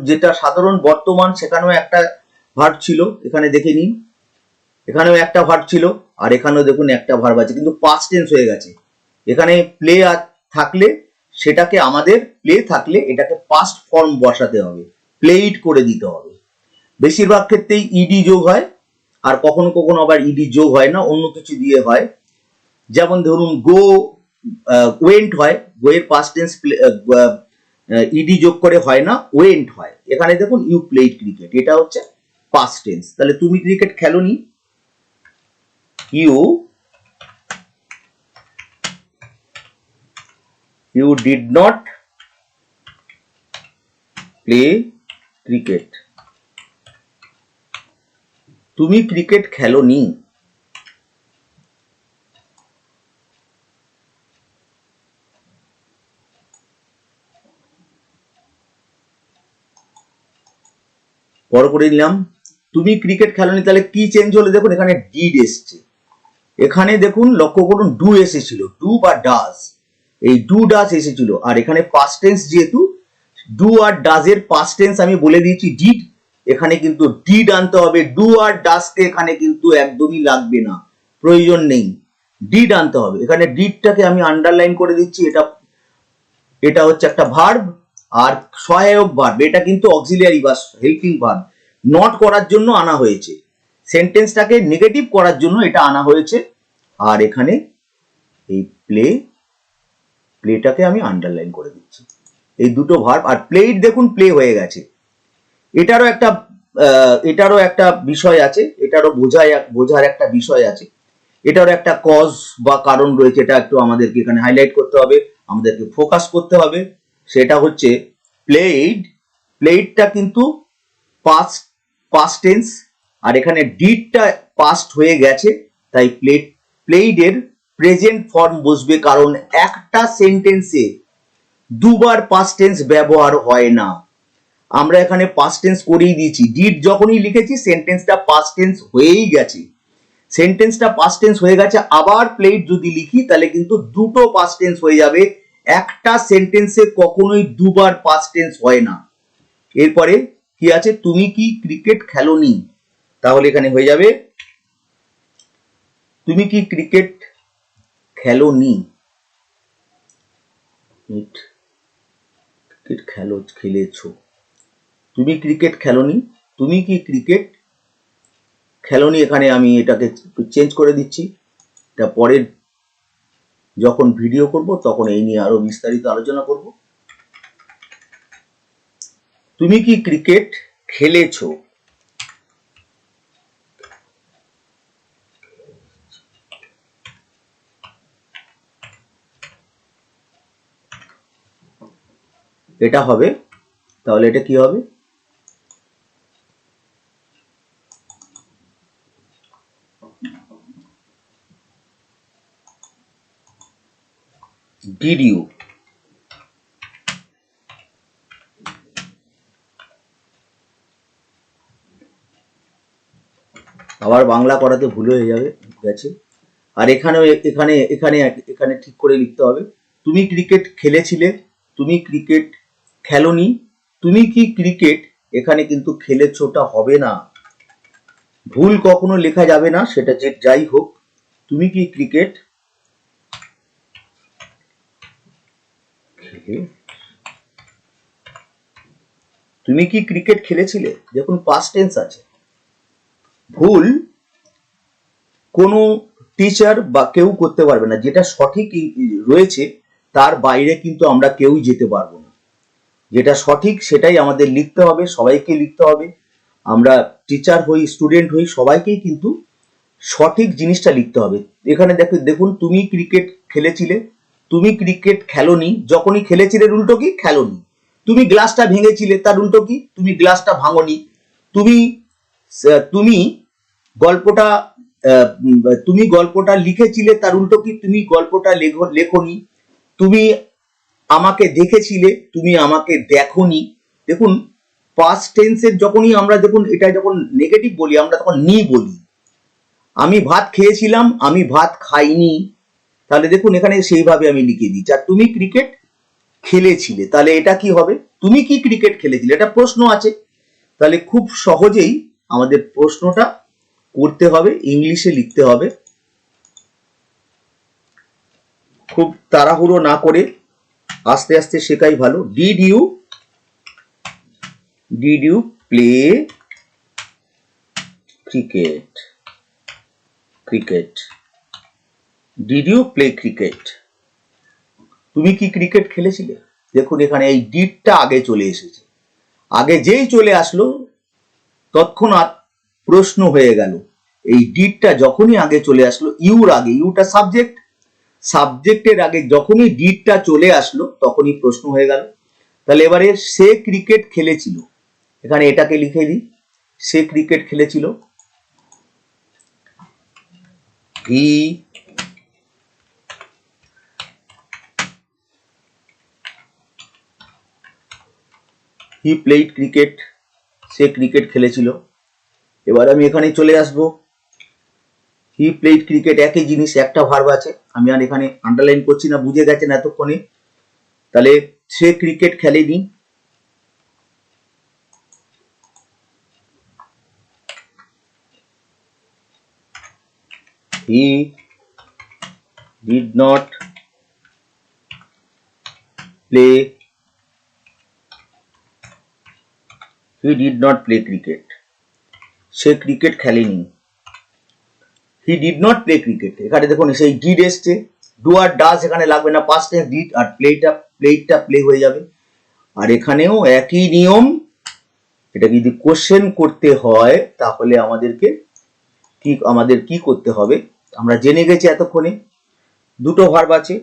যেটা সাধারণ বর্তমান সেখানেও একটা ভার্ব ছিল, এখানে দেখে নিন, এখানেও একটা ভার্ব ছিল, আর এখানেও দেখুন একটা ভার্ব আছে, কিন্তু পাস্ট টেন্স হয়ে গেছে। এখানে প্লে থাকলে সেটাকে আমাদের প্লে থাকলে এটাকে পাস্ট ফর্ম বসাতে হবে, প্লেইড করে দিতে হবে। বেশিরভাগ ক্ষেত্রেই ইডি যোগ হয়, আর কখনো কখনো আবার ইডি যোগ হয় না, অন্য কিছু দিয়ে হয়। যেমন ধরুন গো ওয়েন্ট হয়, গো এর পাস্ট টেন্স ইডি যোগ করে হয় না, ওয়েন্ট হয়। এখানে দেখুন ইউ প্লেইড ক্রিকেট, এটা হচ্ছে পাস্ট টেন্স। তাহলে তুমি ক্রিকেট খেলোনি, you did not play cricket, তুমি ক্রিকেট খেলোনি। বড় করে নিলাম, তুমি ক্রিকেট খেলোনি, তাহলে কি চেঞ্জ হলো দেখুন, এখানে ডিড এসছে, এখানে দেখুন লক্ষ্য করুন ডু এসেছিল, ডু বা ডাজ, এই ডু ডাজ এসেছিল, আর এখানে পাস্ট টেন্স যেহেতু ডু আর ডাজ এর পাস্ট টেন্স আমি বলে দিয়েছি ডিড, এখানে কিন্তু ডিড আনতে হবে, ডু আর ডাজকে এখানে কিন্তু একদমই লাগবে না, প্রয়োজন নেই, ডিড আনতে হবে। এখানে ডিডটাকে আমি আন্ডারলাইন করে দিচ্ছি, এটা হচ্ছে একটা ভার্ব আর সহায়ক ভার্ব, এটা কিন্তু অক্সিলিয়ারি বা হেল্পিং ভার্ব, নট করার জন্য আনা হয়েছে, সেন্টেন্সটাকে নেগেটিভ করার জন্য এটা আনা হয়েছে। আর এখানে এই প্লেটাকে আমি আন্ডারলাইন করে দিচ্ছি, এই দুটো ভার্ব, আর প্লেইড দেখুন প্লে হয়ে গেছে। এটারও একটা বিষয় আছে, এটারও বোঝার একটা বিষয় আছে, এটারও একটা কজ বা কারণ রয়েছে, এটা একটু আমাদেরকে এখানে হাইলাইট করতে হবে, আমাদেরকে ফোকাস করতে হবে। সেটা হচ্ছে প্লেইডটা কিন্তু পাস্ট টেন্স, আর এখানে ডিডটা পাস্ট হয়ে গেছে, তাই প্লেইডের প্রেজেন্ট ফর্ম বসবে, কারণ একটা সেন্টেন্সে দুবার পাস্ট টেন্স ব্যবহার হয় না। আমরা এখানে পাস্ট টেন্স করেই দিয়েছি, ডিড যখনই লিখেছি সেন্টেন্সটা পাস্ট টেন্স হয়েই গেছে, সেন্টেন্সটা পাস্ট টেন্স হয়ে গেছে, আবার প্লেইড যদি লিখি তাহলে কিন্তু দুটো পাস্ট টেন্স হয়ে যাবে, একটা সেন্টেন্সে কখনোই দুবার পাস্ট টেন্স হয় না। এরপরে কি আছে, তুমি কি ক্রিকেট খেলোনি, তাহলে এখানে হয়ে যাবে তুমি কি ক্রিকেট খেলোনি, খেলেছো, তুমি ক্রিকেট খেলোনি, তুমি কি ক্রিকেট খেলোনি, এখানে আমি এটাকে চেঞ্জ করে দিচ্ছি, এটা পরের যখন ভিডিও করব তখন এই নিয়ে আরো বিস্তারিত আলোচনা করব। তুমি কি ক্রিকেট খেলেছো, এটা হবে, তাহলে এটা কি হবে, ডিড ইউ, আবার বাংলা করাতে ভুল হয়ে যাবে, গেছে। আর এখানেও এখানে এখানে এখানে ঠিক করে লিখতে হবে, তুমি ক্রিকেট খেলেছিলে, তুমি ক্রিকেট খেলোনি, তুমি কি ক্রিকেট এখানে কিন্তু খেলেছোটা হবে না, ভুল কখনো লেখা যাবে না, সেটা যে যাই হোক। তুমি কি ক্রিকেট তুমি কি ক্রিকেট খেলেছিলে, দেখুন পাস্ট টেন্স আছে। ভুল কোনো টিচার বা কেউ করতে পারবে না, যেটা সঠিক রয়েছে তার বাইরে কিন্তু আমরা কেউই যেতে পারবো না, যেটা সঠিক সেটাই আমাদের লিখতে হবে, সবাইকে লিখতে হবে। আমরা টিচার হই, স্টুডেন্ট হই, সবাইকেই কিন্তু সঠিক জিনিসটা লিখতে হবে। এখানে দেখুন তুমি ক্রিকেট খেলেছিলে, তুমি ক্রিকেট খেলোনি, যখনই খেলেছিলে উল্টো কি খেলোনি, তুমি গ্লাসটা ভেঙেছিলে তার উল্টো কি তুমি গ্লাসটা ভাঙোনি, তুমি তুমি গল্পটা তুমি গল্পটা লিখেছিলে তার উল্টো কি তুমি গল্পটা লেখনি, তুমি আমাকে দেখেছিলে তুমি আমাকে দেখোনি। দেখুন পাস্ট টেন্সের যখনই আমরা দেখুন এটা যখন নেগেটিভ বলি আমরা তখন নি বলি, আমি ভাত খেয়েছিলাম, আমি ভাত খাইনি, তাহলে দেখুন এখানে সেইভাবে আমি লিখে দিচ্ছি। আর তুমি ক্রিকেট খেলেছিলে, তাহলে এটা কি হবে, তুমি কি ক্রিকেট খেলেছিলে, এটা প্রশ্ন আছে, তাহলে খুব সহজেই আমাদের প্রশ্নটা করতে হবে, ইংলিশে লিখতে হবে, খুব তাড়াহুড়ো না করে আস্তে আস্তে শেখাই ভালো। Did you play cricket, cricket, did you play cricket, তুমি কি ক্রিকেট খেলেছিলে। দেখুন এখানে এই ডিডটা আগে চলে এসেছে, আগে যেই চলে আসলো তৎক্ষণাৎ প্রশ্ন হয়ে গেল। এই ডিডটা যখনই আগে চলে আসলো, ইউর আগে, ইউটা সাবজেক্ট, সাবজেক্টের আগে যখনই ডিডটা চলে আসলো তখনই প্রশ্ন হয়ে গেল। তাহলে এবারে সে ক্রিকেট খেলেছিল, এখানে এটাকে লিখে দিই, সে ক্রিকেট খেলেছিল, হি প্লেড ক্রিকেট, সে ক্রিকেট খেলেছিল। এবার আমি এখানে চলে আসবো, হি প্লেড ক্রিকেট একই জিনিস, একটা ভার্ব আছে, আমি আর এখানে আন্ডারলাইন করছি না, বুঝে গেছেন এতক্ষণে। তাহলে সে ক্রিকেট খেলেনি, he did not play, he did not play cricket, সে ক্রিকেট খেলেনি, he did not play cricket. এখানে দেখুন সেই ডিড এসছে, ডু আর ডাস এখানে লাগবে না, পাস্ট টেন্স ডিড, আর প্লেটা প্লে হয়ে যাবে। আর এখানেও একই নিয়ম, এটা যদি কোশ্চেন করতে হয় তাহলে আমাদের কি করতে হবে, আমরা জেনে গেছি এতক্ষণে, দুটো ভার্ব আছে,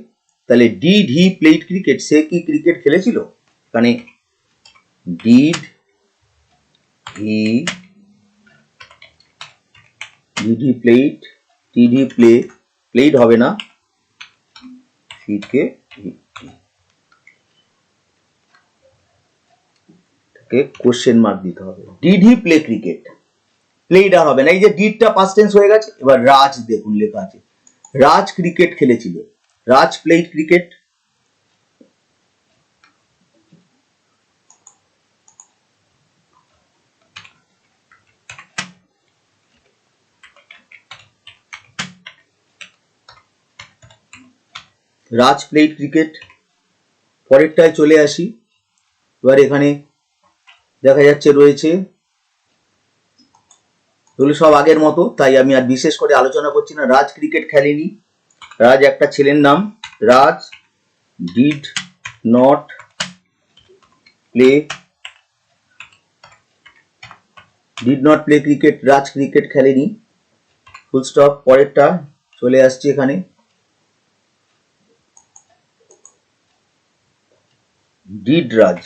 তাহলে ডিড হি প্লেড ক্রিকেট, সে কি ক্রিকেট খেলেছিল, এখানে did he played, did he play, played হবে না, কে কোশ্চেন মার্ক দিতে হবে, did he play cricket, played আর হবে না, এই যে ডিডটা পাস্ট টেন্স হয়ে গেছে। এবার রাজ দেখুন লেখা আছে, রাজ ক্রিকেট খেলেছিল, রাজ প্লেড ক্রিকেট, রাজ প্লেড ক্রিকেট। পরেরটায় চলে আসি, এবার এখানে দেখা যাচ্ছে রয়েছে, এগুলো সব আগের মতো, তাই আমি আর বিশেষ করে আলোচনা করছি না। রাজ ক্রিকেট খেলেনি, রাজ একটা ছেলের নাম, Raj did not play cricket, Raj cricket খেলেনি, ফুল স্টপ। পরেরটা চলে আসছে এখানে, did Raj,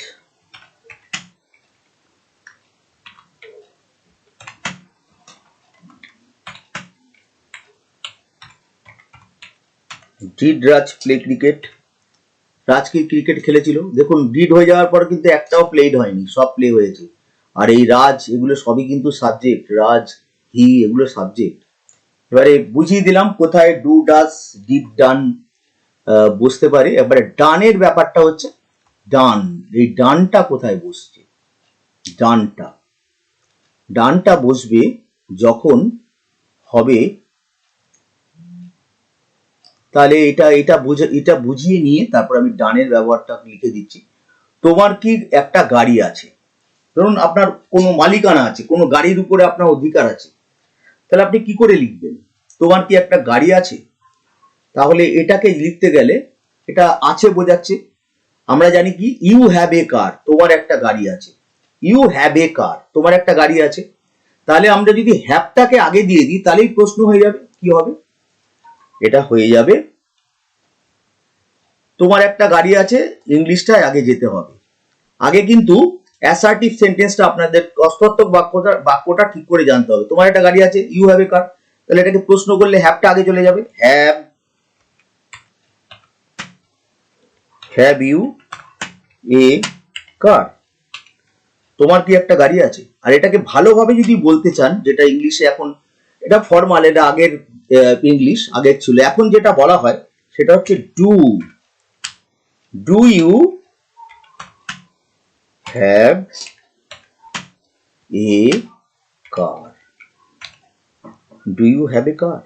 did Raj play cricket, Raj কি ক্রিকেট খেলেছিল। দেখুন ডিড হয়ে যাওয়ার পর কিন্তু একটাও প্লেড হয়নি, সব প্লে হয়েছে। আর এই রাজ এগুলো সবই কিন্তু সাবজেক্ট, রাজ হি, এগুলো সাবজেক্ট। এবারে বুঝিয়ে দিলাম কোথায় ডু ডাজ ডিড ডান বসতে পারে। এবারে ডানের ব্যাপারটা হচ্ছে ডান, এই ডানটা কোথায় বসছে? ডানটা ডানটা বসবে যখন হবে, তাহলে এটা বুঝিয়ে নিয়ে তারপর আমি ডানের ব্যবহারটা লিখে দিচ্ছি। তোমার কি একটা গাড়ি আছে, ধরুন আপনার কোনো মালিকানা আছে, কোনো গাড়ির উপরে আপনার অধিকার আছে, তাহলে আপনি কি করে লিখবেন? তোমার কি একটা গাড়ি আছে, তাহলে এটাকে লিখতে গেলে এটা আছে বোঝাচ্ছে। আমরা জানি কি ইউ হ্যাভ এ কার, তোমার একটা গাড়ি আছে। ইউ হ্যাভ এ কার, তোমার একটা গাড়ি আছে। তাহলে আমরা যদি হ্যাভটাকে আগে দিয়ে দিই তাহলেই প্রশ্ন হয়ে যাবে, কি হবে? এটা হয়ে যাবে তোমার একটা গাড়ি আছে, ইংলিশটা আগে যেতে হবে। আগে কিন্তু অ্যাসার্টিভ সেন্টেন্সটা আপনাদের অস্তর্থক বাক্যটা ঠিক করে জানতে হবে। তোমার একটা গাড়ি আছে, ইউ হ্যাভ এ কার, তাহলে এটাকে প্রশ্ন করলে হ্যাভটা আগে চলে যাবে। হ্যাভ ইউ এ কার, তোমার কি একটা গাড়ি আছে। আর এটাকে ভালোভাবে যদি বলতে চান, যেটা ইংলিশে এখন এটা ফর্মাল, এটা আগের ইংলিশ আগের ছিল, এখন যেটা বলা হয় সেটা হচ্ছে do you have a car, do you have a car.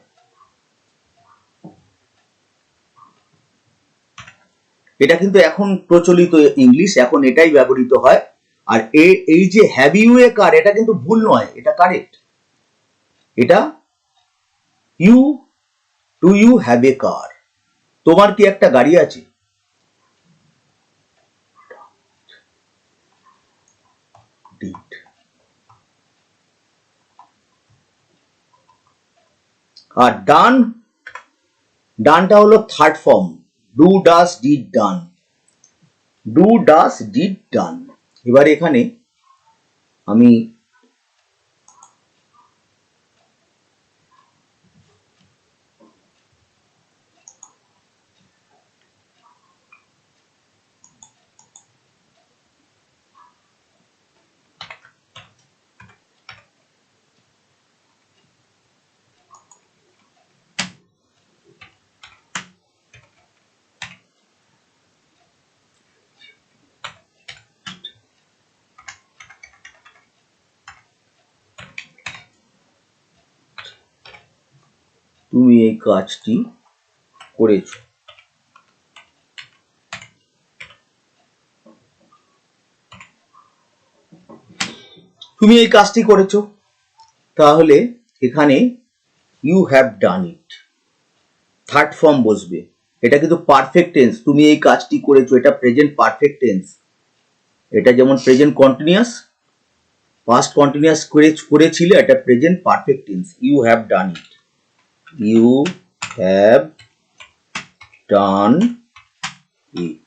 এটা কিন্তু এখন প্রচলিত ইংলিশ, এখন এটাই ব্যবহৃত হয়। আর এই যে হ্যাভ ইউ এ কার, এটা কিন্তু ভুল নয়, এটা কারেক্ট। এটা ডু ইউ হ্যাভ এ কার, তোমার কি একটা গাড়ি আছে। আর ডানটা হলো third form, do does did done, do does did done. এবার এখানে আমি তুমি এই কাজটি করেছো, তুমি এই কাজটি করেছো, তাহলে এখানে you have done it, third form বসবে। এটা কিন্তু পারফেক্ট টেন্স, তুমি এই কাজটি করেছো, এটা প্রেজেন্ট পারফেক্ট টেন্স। এটা যেমন প্রেজেন্ট কন্টিনিউয়াস, পাস্ট কন্টিনিউয়াস করেছিলে, এটা present perfect tense. You have done it, you have done it,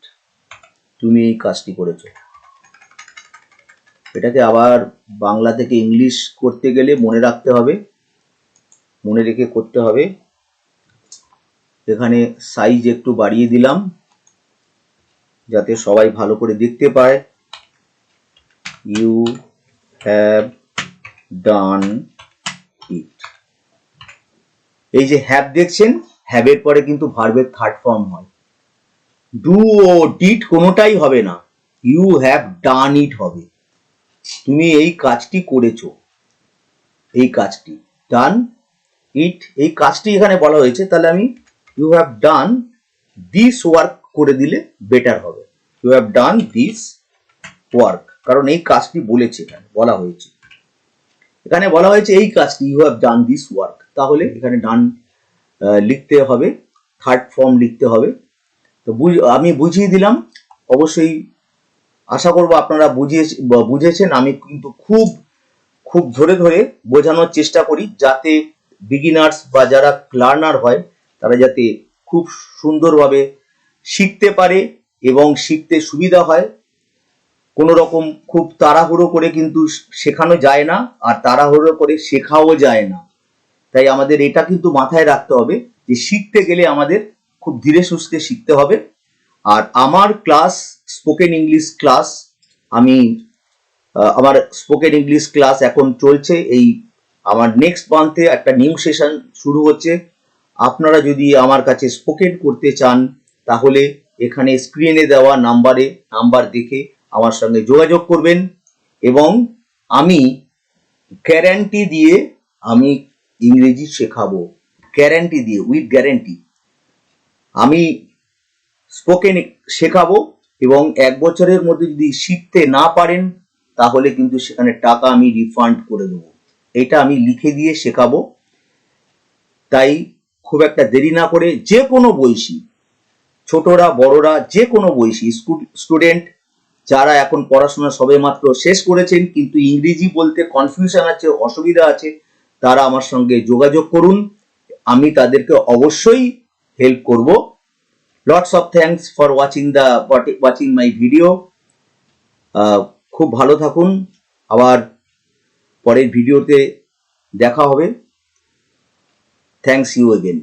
তুমি এই কাজটি করেছো। এটাকে আবার বাংলা থেকে ইংলিশ করতে গেলে মনে রাখতে হবে, মনে রেখে করতে হবে। এখানে সাইজ একটু বাড়িয়ে দিলাম যাতে সবাই ভালো করে দেখতে পায়। ইউ হ্যাভ ডান ইট, এই যে হ্যাভ দেখছেন, হ্যাভের পরে কিন্তু ভার্বের থার্ড ফর্ম হয়। ডু ও ডিড কোনোটাই হবে না, ইউ হ্যাভ ডান ইট হবে। তুমি এই কাজটি করেছো, এই কাজটি ডান ইট, এই কাজটি এখানে বলা হয়েছে, তাহলে আমি you have done this work করে দিলে বেটার হবে। You have done this work, কারণ এই কাজটি বলেছে, এখানে বলা হয়েছে, এখানে বলা হয়েছে এই কাজটি, you have done this work, তাহলে এখানে ডান লিখতে হবে, থার্ড ফর্ম লিখতে হবে। তো আমি বুঝিয়ে দিলাম, অবশ্যই আশা করব আপনারা বুঝেছেন। আমি কিন্তু খুব খুব ধরে ধরে বোঝানোর চেষ্টা করি, যাতে বিগিনার্স বা যারা লার্নার হয় তারা যাতে খুব সুন্দরভাবে শিখতে পারে এবং শিখতে সুবিধা হয়। কোনো রকম খুব তাড়াহুড়ো করে কিন্তু শেখানো যায় না, আর তাড়াহুড়ো করে শেখাও যায় না। তাই আমাদের এটা কিন্তু মাথায় রাখতে হবে যে শিখতে গেলে আমাদের খুব ধীরে সুস্থে শিখতে হবে। আর আমার ক্লাস স্পোকেন ইংলিশ ক্লাস, আমার স্পোকেন ইংলিশ ক্লাস এখন চলছে। এই আমার নেক্সট মান্থে একটা নিউ সেশন শুরু হচ্ছে। আপনারা যদি আমার কাছে স্পোকেন করতে চান তাহলে এখানে স্ক্রিনে দেওয়া নাম্বার দেখে আমার সঙ্গে যোগাযোগ করবেন, এবং আমি গ্যারান্টি দিয়ে আমি ইংরেজি শেখাবো, গ্যারান্টি দিয়ে, উইথ গ্যারান্টি আমি স্পোকেন শেখাবো। এবং 1 বছরের মধ্যে যদি শিখতে না পারেন তাহলে কিন্তু সেখানে টাকা আমি রিফান্ড করে দেবো, এটা আমি লিখে দিয়ে শেখাবো। তাই খুব একটা দেরি না করে যে কোনো বয়সী, ছোটরা বড়রা, যে কোনো বয়সী স্টুডেন্ট যারা এখন পড়াশোনা সবেমাত্র শেষ করেছেন কিন্তু ইংরেজি বলতে কনফিউশন আছে, অসুবিধা আছে, তারা আমার সঙ্গে যোগাযোগ করুন, আমি তাদেরকে অবশ্যই হেল্প করব। Lots of thanks for watching my video. খুব ভালো থাকুন, আবার পরের ভিডিওতে দেখা হবে। Thanks you again.